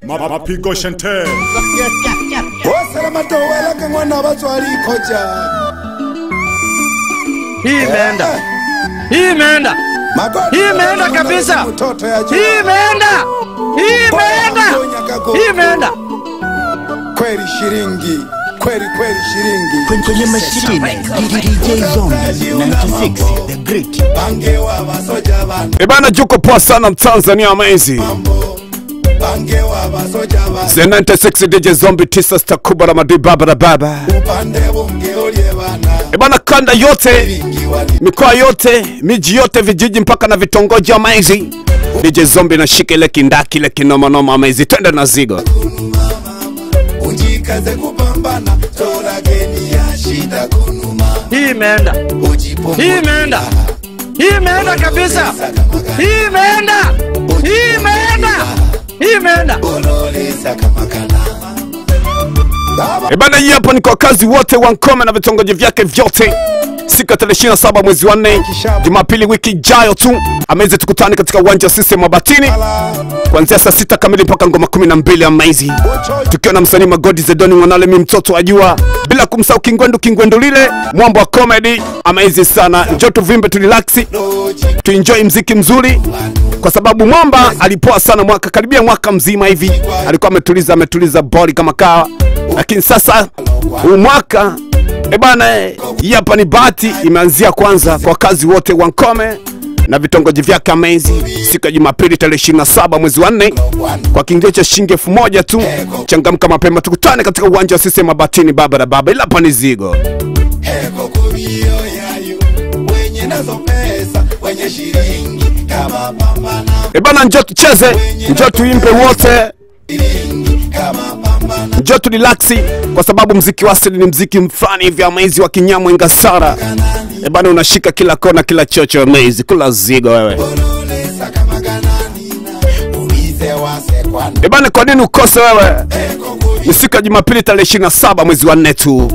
Mapigo shente Osala matowela kangwana batwali koja. Hii imeenda. Hii imeenda. Hii imeenda kabisa. Hii imeenda. Hii imeenda. Hii imeenda. Kweli shilingi. Kweli shilingi. Kwenye mashine DJ Zombie 96 the great. Bange wa basoja bana. Ebana juko poa sana Mtanzania amazing. Bange wa basoja bana. 96 DJ Zombie 9 star kubwa la madui baba. Upande bunge olie bana. Ebana kanda yote, mikoa yote, miji yote, vijiji mpaka na vitongoji amazing. DJ Zombie na shika ile kindaki ile kinoma amazing. Twende na zigo. Ujikaze kupambana, tola geni ya shida kunuma. Hii imeenda. Hii imeenda. Hii imeenda kabisa. Hii imeenda. Hii imeenda. Hii imeenda. Ebana hii hapa ni kwa kazi wote Wankome na vitongoji vyake vyote. Siku ya 27 mwezi wa 4 Jumapili wiki ijayo tu amazing, tukutane katika uwanja sisi Mabatini kuanzia saa 6 kamili mpaka ngoma 12 amazing, tukiwa na msanii Magodi Zedoni Mwanale mimi mtoto ajua, bila kumsahau Kingwendu lile mwambo wa comedy amazing sana. Njoo tuvimbe tu relax tu enjoy muziki mzuri, kwa sababu mwamba alipoa sana karibia mwaka mzima hivi alikuwa ametuliza body kama kawa, lakini sasa huu mwaka ebana hapa ni bahati imeanzia kwanza kwa kazi wote Wankome na vitongoji vyake amazing. Siku ya Jumapili tarehe 27 mwezi wa 4 kwa kiingilio cha shilingi 1000 tu. Changamka mapema tukutane katika uwanja wa sisi Mabatini baba. Ila hapa ni zigo. Heko kubio yayo wenye nazo pesa wenye shilingi kama pambana. Ebana njoo tucheze, njoo tuimbe wote, njoo tu relax, kwa sababu muziki wa asili ni muziki mfani hivi amazing wa Kinyamwe Ngasara. Ebana unashika kila kona kila chocho amazing, kula zigo wewe. Ebana kwa nini ukose wewe? Ni siku ya Jumapili tarehe 27 mwezi wa 4 tu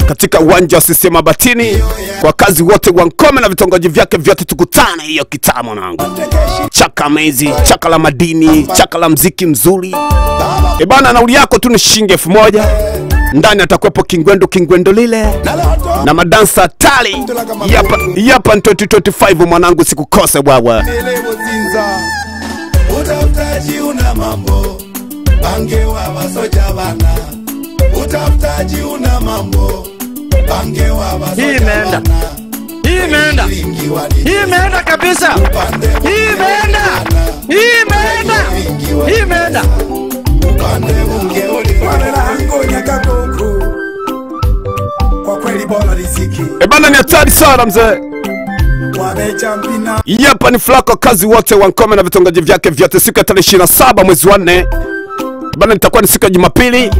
katika uwanja wa sisi Mabatini kwa kazi wote Wankome na vitongoji vyake vyote, tukutane hiyo kitamo nangu. Chaka amazing, chaka la madini, chaka la muziki mzuri. Ebana nauli yako tu ni shilingi 1000. Ndani atakuwepo Kingwendu lile na madansa tali. Yapa 2025 mwanangu, sikukose bwawa. Utafutaji una mambo, bange wa basoja bana. Utafutaji una mambo, bange wa basoja. Hii imeenda. Hii imeenda. Hii imeenda kabisa. Hii imeenda. Hii imeenda. Hii imeenda. Upande bunge oliwana ngonya kakoko. Kwa kweli bora riziki. Ebana ni hatari sana mzee. Wamechampina. Yapa ni flako kazi wote Wankome na vitongoji vyake vyote, siku ya 27 mwezi wa 4. Bana nitakuwa ni siku ya Jumapili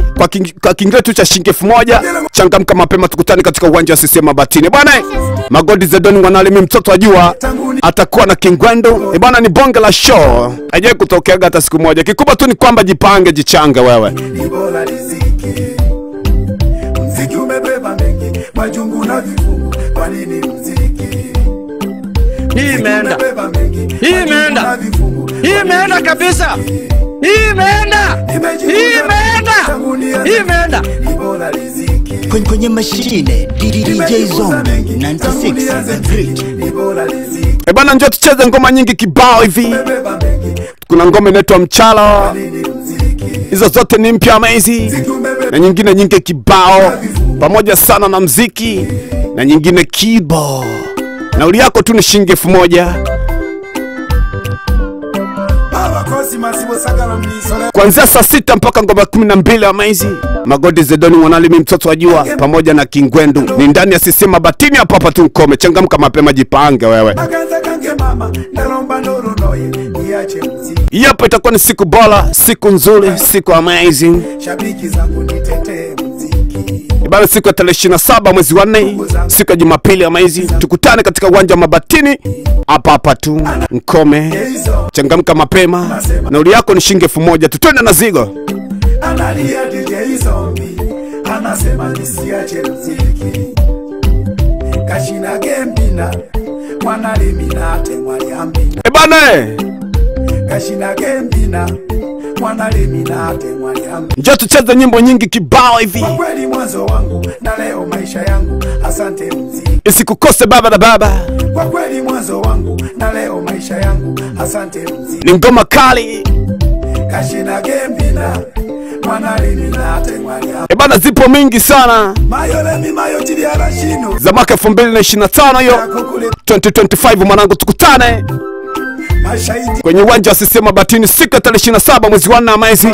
kwa kiingilio tu cha shilingi 1000. Changamka mapema tukutane katika uwanja wa CCM Mabatini. Bwana Magodi Zedoni Mwanale mimi mtoto ajua atakuwa na Kingwendu. Bwana ni bonge la show. Hajawahi kutokea hata siku moja. Kikubwa tu ni kwamba jipange, jichanga wewe. Ni bora riziki. Mziki umebeba mengi, majungu na vifungu. Kwa nini mziki? Hii imeenda. Hii imeenda. Hii imeenda kabisa. Hii imeenda. Hii imeenda. Hii imeenda. Kwenye mashine DJ Zombie 96 the great. Ebana njoo tucheze ngoma nyingi kibao hivi. Kuna ngoma inaitwa Mchala. Hizo zote ni mpya amazing. Na nyingine nyingi kibao pamoja sana na muziki na nyingine kibo. Nauli yako tu ni shilingi 1000. Kuanzia saa 6 mpaka ngoma 12 amazing. Magodi Zedoni Mwanale mimi mtoto ajua pamoja na Kingwendu ni ndani ya CCM Mabatini hapa tu Nkome. Changamka mapema, jipange wewe. Hapa itakuwa ni siku bora, siku nzuri, siku amazing. Shabiki zangu nitetee muziki. Ibara siku ya 27 mwezi wa 4, siku ya Jumapili amazing. Tukutane katika uwanja wa Mabatini hapa tu Nkome. Changamka mapema. Nauli yako ni shilingi 1000 tu. Twende na zigo. Analia DJ Zombie, anasema nisiache muziki. Kashina gembina, Mwanale minate mwaliambina. Ebana Kashina gembina, mwana lemi na ate mwaliamu. Njoo tucheze nyimbo nyingi kibao hivi. Kwa kweli mwanzo wangu na leo maisha yangu, asante mziki. Isikukose baba na baba. Kwa kweli mwanzo wangu na leo maisha yangu, asante mziki. Ni ngoma kali. Kashina gembina mwana lemi na ate mwaliamu. Bana zipo mingi sana. Mayo lemi mayo tili arashino. Za mwaka 2025 hiyo. 2025 mwanangu tukutane kwenye uwanja wa CCM Mabatini siku ya 27 mwezi wa 4 mwezi,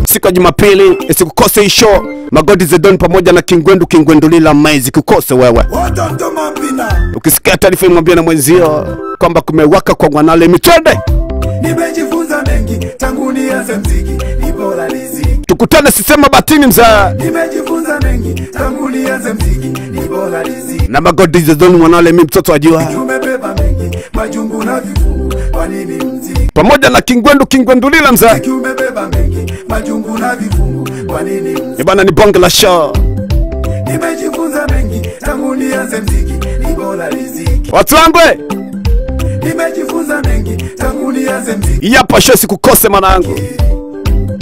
siku ya Jumapili. Isikukose hii show. Magodi Zedon pamoja na Kingwendu Lila mwezi kukose wewe. Ukisikia taarifa mwambie na mwenzio kwamba kumewaka kwa Mwanale Mitwende. Nimejifunza mengi tangu nianze muziki, ni bora riziki. Tukutane CCM Mabatini mzaa. Nimejifunza mengi tangu nianze muziki, ni bora riziki. Na Magodi Zedon Mwanale mimi mtoto wa jua. Tumebeba mengi majungu na vifungu, kwa nini muziki? Pamoja na Kingwendu Lila mzaa. Tumebeba mengi majungu na vifungu, kwa nini muziki? Bana ni bonge la show. Nimejifunza mengi tangu nianze muziki, ni bora riziki. Watu wangu nimejifunza mengi tangu nianze muziki. Hapa show isikukose manangu.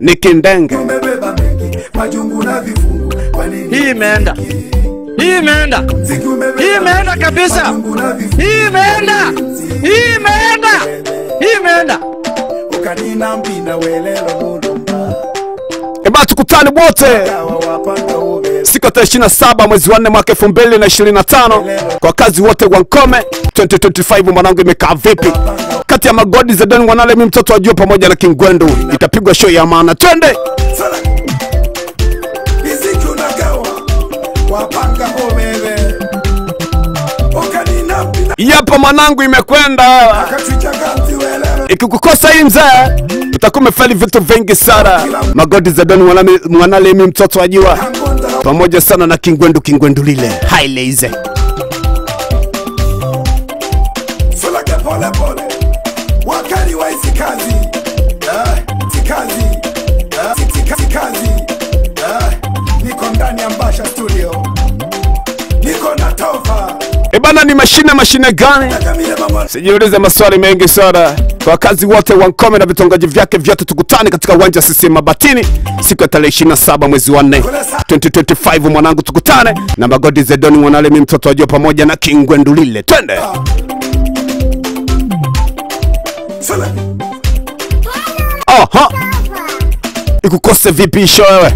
Nikindenge. Tumebeba mengi majungu na vifungu, kwa nini? Hii imeenda. Hii imeenda. Hii imeenda kabisa. Hii imeenda. Hii imeenda. Hii imeenda. Ukanina mpina welelo mudumba. Tukutane wote siku ya 27 mwezi wa 4 mwaka 2025 kwa kazi wote Wankome 2025. Mwanangu imekaa vipi? Kati ya Magodi Zedon Mwanale mimi mtoto wa jua pamoja na Kingwendu itapigwa show ya maana. Twende. Miziki unagawa wapanga omele. Ukanina mpina. Yapa mwanangu imekwenda. Akatucha kanti welelo. Ikikukosa hii mzee utakuwa umefeli vitu vingi sana. Magodi Zedon Mwanale mimi mtoto wa jua pamoja sana na Kingwendu Lile Haileze. Sulake pole pole wakali wa hizi kazi. Tikazi tikazi. Niko ndani ya Mbasha studio, niko na Tova. Bana ni mashine gani? Sijiulize maswali mengi sana. Kwa kazi wote Wankome na vitongoji vyake vyote tukutane katika uwanja wa CCM Mabatini siku ya 27 mwezi wa 4 2025. Mwanangu tukutane na Magodi Zedon Mwanale mimi mtoto wa jua pamoja na Kingwendu Lile. Twende. Aha. Ikukose vipi show wewe?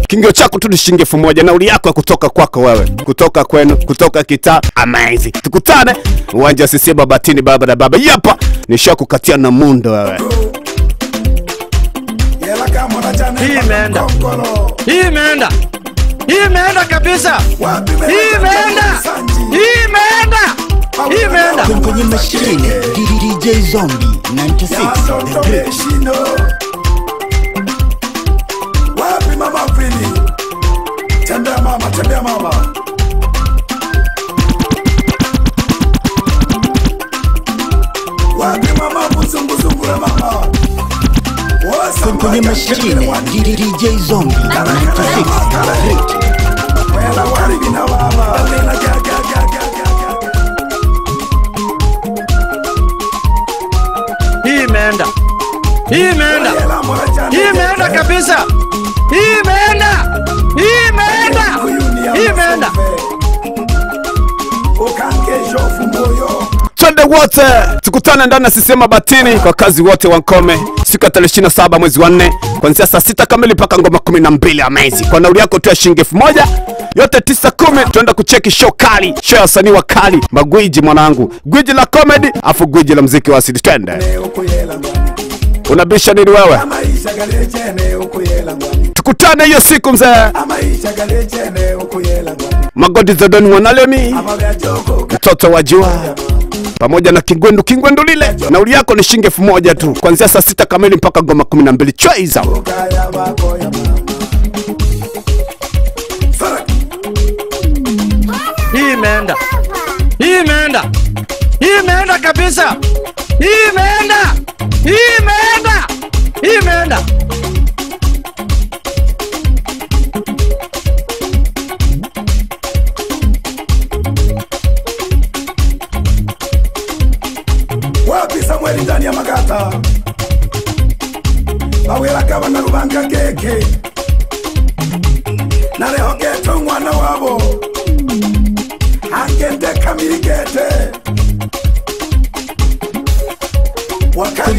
Kingio chako tu ni shilingi 1000, nauli yako ya kutoka kwako wewe, kutoka kwenu, kutoka kitaa. Amazing. Tukutane uwanja wa CCM Mabatini baba na baba. Hapa ni show kukatia na mundo wewe. Hii imeenda. Hii imeenda. Hii imeenda kabisa. Hii imeenda. Hii imeenda. Hii imeenda. Kwenye mashine DJ Zombie 96 the great. Wapi mama Fini? Tembea mama, tembea mama. Wapi mama mzungu na mama? Kwenye mashine DJ Zombie 96 the great. Wala wali bina mama. Hii imeenda. Hii imeenda. Hii imeenda kabisa. Hii imeenda. Hii imeenda. Hii imeenda. Twende wote tukutane ndani ya CCM Mabatini kwa kazi wote Wankome siku ya 27 mwezi wa 4 kuanzia saa 6 kamili mpaka ngoma 12. Amazing. Kwa nauli yako tu ya shilingi 1000 yote 910. Tuenda kucheki show kali, show ya wasanii wa kali, magwiji mwanangu, gwiji la comedy afu gwiji la muziki wa asili. Twende. Unabisha nini wewe? Tukutane hiyo siku mzee. Magodi Zedon Mwanale mimi mtoto wa jua pamoja na Kingwendu Lile. Nauli yako ni shilingi 1000 tu kuanzia saa 6 kamili mpaka ngoma 12. Chaiza. Hii imeenda. Hii imeenda. Hii imeenda kabisa. Hii imeenda. Hii imeenda. Hii imeenda. Wapi Samueli ndani ya Magata? Bawela kama rubanga keke na leho geto mwana wabo angende kamirigete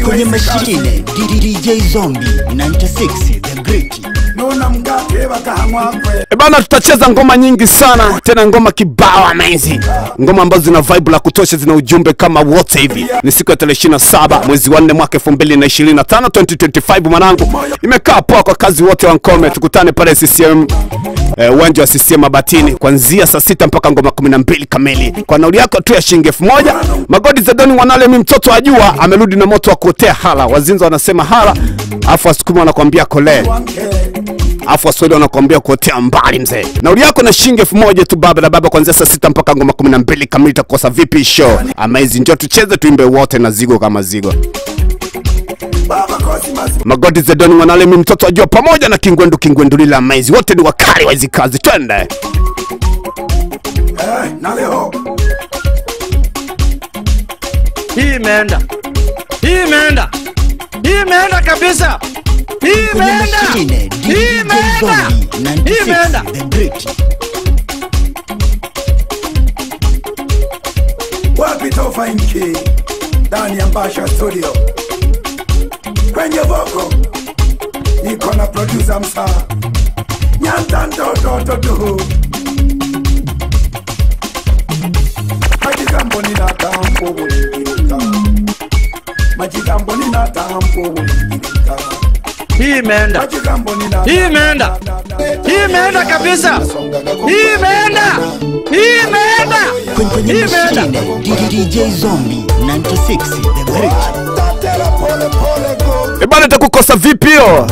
Kwenye mashine DJ Zombie 96 the great. Nona mgate bakahamwakwe. Bana tutacheza ngoma nyingi sana, tena ngoma kibao amazing. Ngoma ambazo zina vibe la kutosha, zina ujumbe kama wote hivi. Ni siku ya 27 mwezi wa 4 mwaka 2025 2025 mwanangu. Imekaa poa kwa kazi wote wa Nkome. Tukutane pale CCM uwanja wa CCM Mabatini kuanzia saa 6 mpaka ngoma 12 kamili. Kwa nauli yako tu ya shilingi 1000. Magodi Zedoni Mwanale mimi mtoto ajua amerudi na moto wa kuotea hala. Wazinza wanasema hala, afu Wasukuma wanakuambia kole. Afu Waswahili wanakuambia kuotea mbali mzee. Nauli yako na shilingi 1000 tu baba na baba kuanzia saa 6 mpaka ngoma 12 kamili. Takosa vipi show? Amazing, njoo tucheze tuimbe wote na zigo kama zigo. Magodi Zedoni Mwanale mimi mtoto ajua pamoja na Kingwendu lila amazing. Wote ni wakali wa hizi kazi. Twende. Na leo Hii imeenda. Hii imeenda. Hii imeenda kabisa. Hii imeenda. Hii imeenda. Hii imeenda. The great. wapi Tofa Inki ndani ya Mbasha Studio. Kwenye voko niko na producer Msa Nyanda Ndodo. Majigambo nina tampo wulita. Majigambo nina tampo wulita. Hii imeenda. Majigambo nina. Hii imeenda. Hii imeenda kabisa. Hii imeenda. Hii imeenda. Kwenye mashine DJ Zombie 96 the great. Bana takukosa vipi hiyo?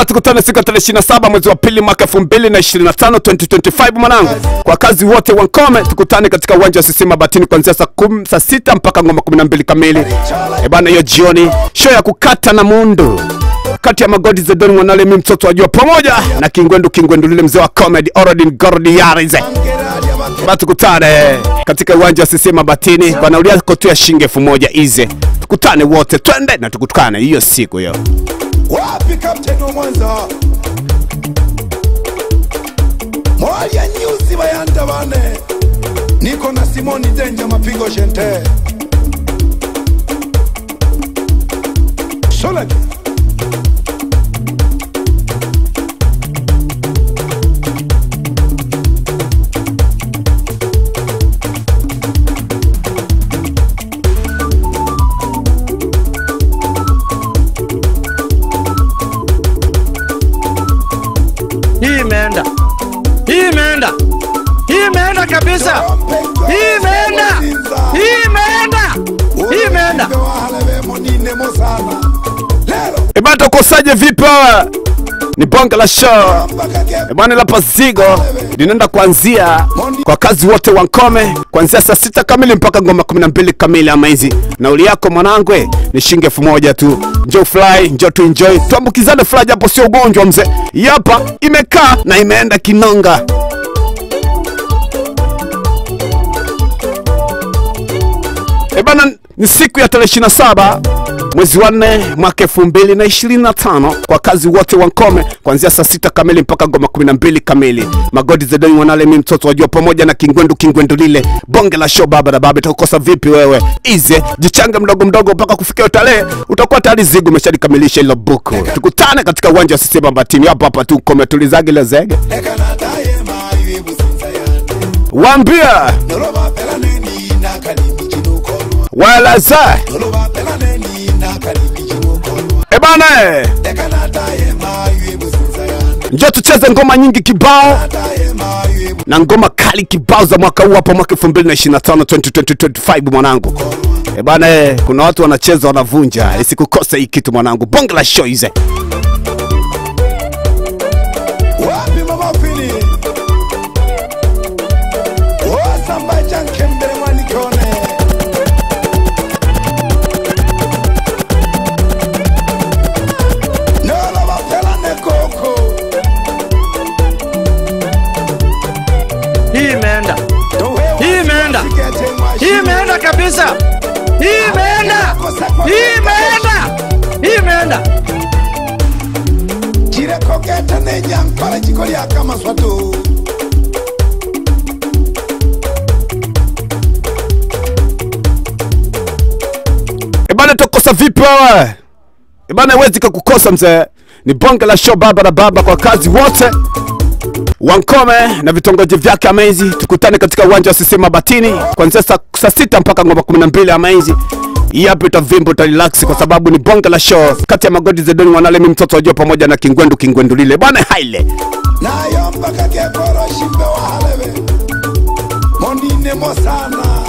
Tukutane siku ya 27 mwezi wa 2 mwaka 2025 2025 mwanangu. Kwa kazi wote wa Nkome tukutane katika uwanja wa CCM Mabatini kuanzia saa 6 mpaka ngoma 12 kamili. Bana hiyo jioni show ya kukata na mundu kati ya Magodi Zedoni Mwanale mimi mtoto ajua pamoja na Kingwendu lile mzee wa comedy Orodin Gordi Yarize. Tukutane katika uwanja wa CCM Mabatini kwa nauli yako tu ya shilingi 1000 ize. Tukutane wote twende na tukutane hiyo siku hiyo. Wapi Captain Mwanza Mwali ya nyusi bayanda bane niko na Simoni Denja mapigo gente Solaki Hii imeenda. Hii imeenda. Hii imeenda kabisa. Hii imeenda. Hii imeenda. Hii imeenda. Bana ukosaje vipi? Ni bonga la show. Bana la pazigo linaenda kuanzia kwa kazi wote wa Nkome kuanzia saa 6 kamili mpaka ngoma 12 kamili amazing. Nauli yako mwanangu ni shilingi 1000 tu. Njoo fly, njoo tu enjoy. Tuambukizane fly hapo sio ugonjwa mzee. Hapa imekaa na imeenda kinonga. Bana ni siku ya 27 mwezi wa 4 mwaka 2025 kwa kazi wote wa Nkome kuanzia saa 6 kamili mpaka ngoma 12 kamili. Magodi Zedoni Mwanale mimi mtoto wajua pamoja na Kingwendu lile bonge la show baba na baba. Utakosa vipi wewe? Ize jichanga mdogo mpaka kufikia tarehe utakuwa tayari zigo umeshadikamilisha ile buku. Tukutane katika uwanja wa CCM Mabatini hapa tu Nkome tulizage ile zege. Wambia wala za bana njoo tucheze ngoma nyingi kibao na ngoma kali kibao za mwaka huu hapa mwaka 2025 2025 mwanangu. Bana kuna watu wanacheza wanavunja, isikukose hii kitu mwanangu. Bonge la show hize. Wapi mama Fili Samba Jankembele Mwanikone Nola wapela nekoko. Hii imeenda. Hii imeenda. Hii imeenda kabisa. Hii imeenda. Hii imeenda. Hii imeenda. Ile koketa ne nyankala chikoli akama swatu. Ebana tokosa vipi wewe? Ebana huwezi kukukosa mzee. Ni bonge la show baba na baba kwa kazi wote. Wankome na vitongoji vyake amazing. Tukutane katika uwanja wa CCM Mabatini kuanzia saa 6 mpaka ngoma 12 amazing. Hii hapa itavimba utarelax kwa sababu ni bonge la show kati ya Magodi Zedoni Wanalemi mtoto wajua pamoja na Kingwendu lile. Bana haile. Na yomba kake koro shimbe wa halebe. Monine mo sana.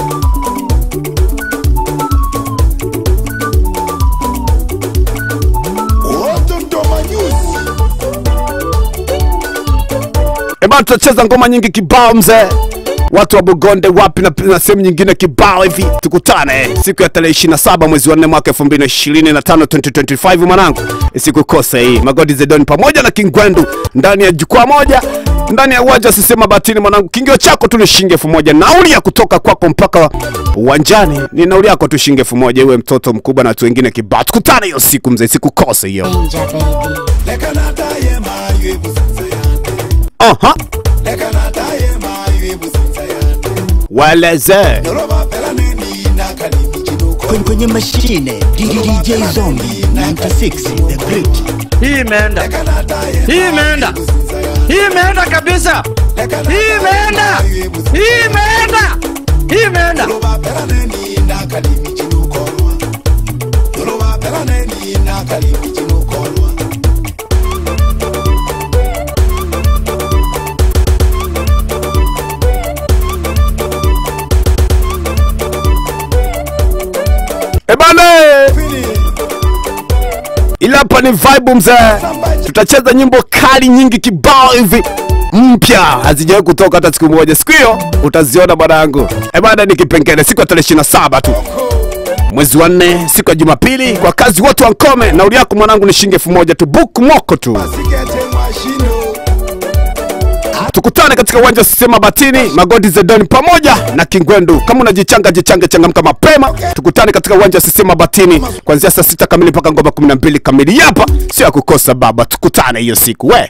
Ebana tutacheza ngoma nyingi kibao mzee. Watu wa Bugonde wapi na sehemu nyingine kibao hivi. Tukutane siku ya tarehe 27 mwezi wa 4 mwaka 2025 2025 mwanangu. Isikukose hii. Magodi Zedoni pamoja na Kingwendu ndani ya jukwaa moja. Ndani ya uwanja CCM Mabatini mwanangu. Kingio chako tu ni shilingi 1000. Nauli ya kutoka kwako mpaka uwanjani ni nauli yako tu shilingi 1000. Iwe mtoto mkubwa na watu wengine kibao. Tukutane hiyo siku mzee. Isikukose hiyo. Aha. Waleze kwenye mashine DJ Zombie 96 the great. Hii imeenda kabisa. Hii imeenda. Ebane ila hapa ni vibe mzee. Tutacheza nyimbo kali nyingi kibao hivi mpya hazijawahi kutoka hata siku moja. Siku hiyo utaziona bwanangu. Ebana ni kipengele siku ya tarehe 27 tu mwezi wa 4 siku ya Jumapili. Kwa kazi wote Wankome nauli yako mwanangu ni shilingi 1000 tu. Book moko tu. Tukutane katika uwanja wa CCM Mabatini, Magodi Zedoni pamoja na Kingwendu. Kama unajichanga changamka mapema. Tukutane katika uwanja wa CCM Mabatini kuanzia saa 6 kamili mpaka ngoma 12 kamili. Hapa sio ya kukosa baba. Tukutane hiyo siku we.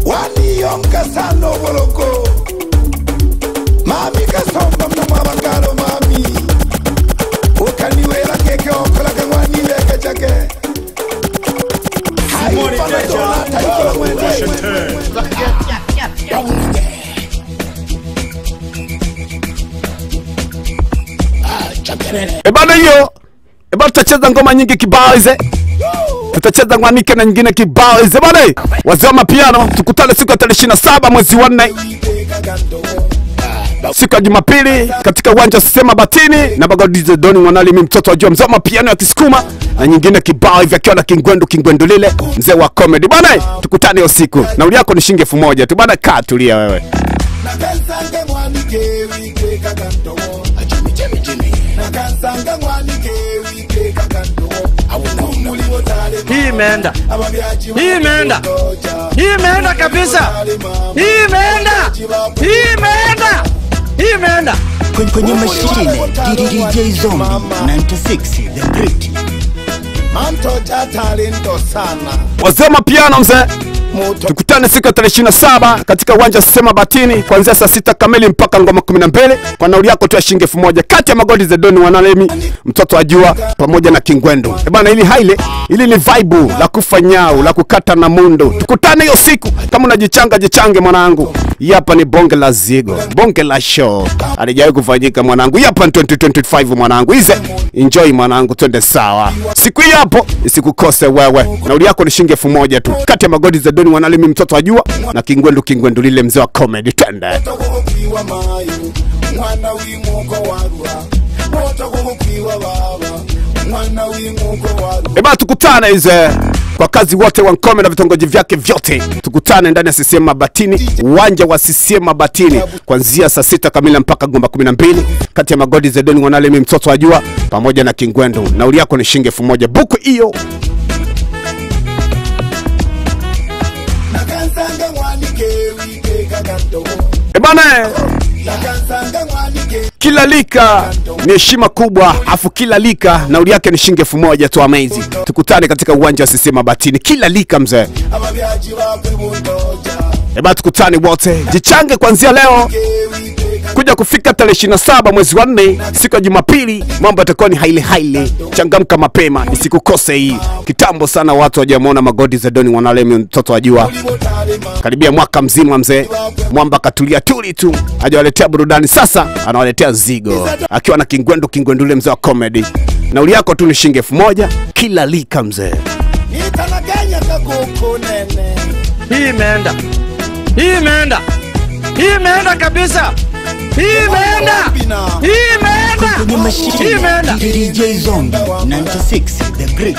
Wani yomka sano boloko. Mami kasomba mnamwabakalo mami. Ukaniwela keke okola kangwani leke chake. Ebana hiyo. Ebana tutacheza ngoma nyingi kibao hize. Tutacheza ngwanike na nyingine kibao hize bana. Wazee wa mapiano tukutane siku ya tarehe 27 mwezi wa 4. Siku ya Jumapili katika uwanja wa CCM Mabatini na Magodi Zedoni Wanalemi mtoto wajua mzee wa mapiano ya Kisukuma na nyingine kibao hivi akiwa na Kingwendu lile mzee wa comedy bana. Tukutane hiyo siku. Nauli yako ni shilingi 1000 tu bana. Kaa tulia wewe. Hii imeenda kabisa. Hii imeenda. Kwenye mashine DJ Zombie 96 the great. Mantoja talento sana. Wazee mapiano mzee. Tukutane siku ya tarehe 27 katika uwanja wa CCM Mabatini kuanzia saa 6 kamili mpaka ngoma 12 kwa nauli yako tu ya shilingi 1000 kati ya Magodi Zedoni Wanalemi mtoto wa jua pamoja na Kingwendu. Bana ili ili ni vibe la kufanyao la kukata na mundo. Tukutane hiyo siku. Kama unajichange mwanangu. Hapa ni bonge la zigo, bonge la show. Alijawahi kufanyika mwanangu. Hapa ni 2025 mwanangu. Ize enjoy mwanangu, twende sawa. Siku hii hapo isikukose wewe. Nauli yako ni shilingi 1000 tu kati ya Magodi Zedoni Wanalemi mtoto wa jua na Kingwendu lile mzee wa comedy. Twende. Eba tukutane hize kwa kazi wote Wankome na vitongoji vyake vyote. Tukutane ndani ya CCM Mabatini, uwanja wa CCM Mabatini kuanzia saa 6 kamili mpaka ngoma 12 kati ya Magodi Zedoni Wanalemi mtoto wa jua pamoja na Kingwendu. Nauli yako ni shilingi 1000. Buku hiyo. Ebana Kila lika ni heshima kubwa, afu kila lika nauli yake ni shilingi 1000 tu. Amazing. Tukutane katika uwanja wa CCM Mabatini. Kila lika mzee. Eba tukutane wote. Jichange kuanzia leo kuja kufika tarehe 27 mwezi wa 4 siku ya Jumapili. Mambo yatakuwa ni haile. Changamka mapema nisikukose hii. Kitambo sana watu hawajamuona Magodi Zedoni Mwanalemi mtoto wa jua. Karibia mwaka mzima mzee. Mwamba katulia tuli tu. Hajawaletea burudani, sasa anawaletea zigo. Akiwa na Kingwendule mzee wa comedy. Nauli yako tu ni shilingi 1000 kila lika mzee. Hii imeenda. Hii imeenda kabisa. Hii imeenda. DJ Zombie 96 the great.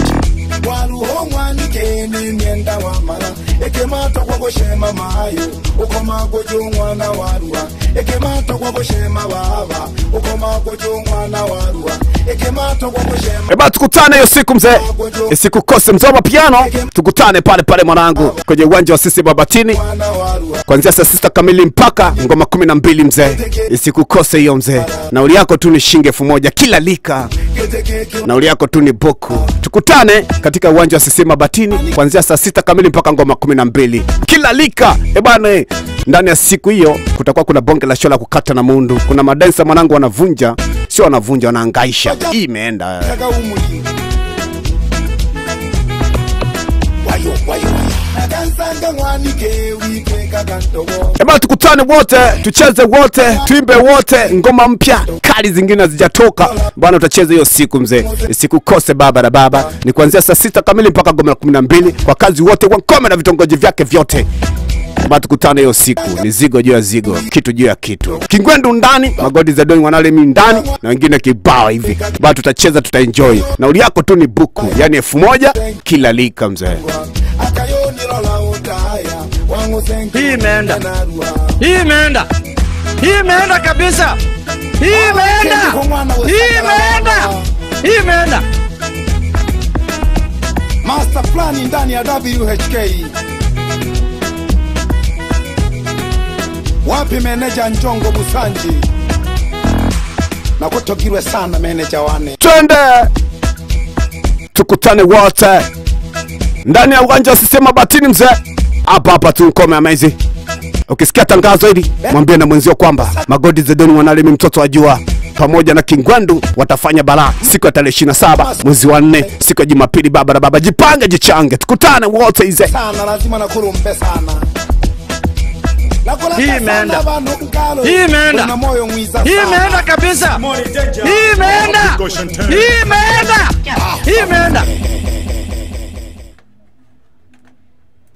Eba tukutane hiyo siku mzee. Isikukose mzee wa piano. Tukutane pale mwanangu kwenye uwanja wa CCM Mabatini. Kuanzia saa 6 kamili mpaka ngoma 12 mzee. Isikukose hiyo mzee. Nauli yako tu ni shilingi 1000 kila lika. Nauli yako tu ni boku. Tukutane katika uwanja wa CCM Mabatini kuanzia saa 6 kamili mpaka ngoma 12 kila lika. Ebane, ndani ya siku hiyo kutakuwa kuna bonge la show la kukata na mundu. Kuna madansa mwanangu wanavunja, sio wanavunja, wanahangaisha. Hii imeenda. Eba tukutane wote, tucheze wote, tuimbe wote, ngoma mpya kali zingine hazijatoka. Bwana utacheza hiyo siku mzee. Isikukose baba. Ni kuanzia saa 6 kamili mpaka ngoma 12 kwa kazi wote Wankome na vitongoji vyake vyote. Eba tukutane hiyo siku. Ni zigo juu ya zigo, kitu juu ya kitu. Kingwendu ndani, Magodi Zedoni Mwanalemi ndani na wengine kibao hivi. Eba tutacheza, tutaenjoy. Nauli yako tu ni buku, yani 1000 kila lika mzee. Hii imeenda kabisa. Hii imeenda. Master plan ndani ya WHK. Wapi meneja Njongo Busanji? Na kutogirwe sana meneja wane. Twende tukutane wote ndani ya uwanja wa CCM Mabatini mzee. Hapa tu Nkome amazing. Ukisikia tangazo hili mwambie na mwenzio kwamba Magodi Zedoni Mwanalemi mtoto wa jua pamoja na Kingwendu watafanya balaa siku ya tarehe 27 mwezi wa 4 siku ya Jumapili. Baba jipange, jichange, tukutane wote hize sana, lazima nakurumbe sana. Hii imeenda kabisa. Hii imeenda.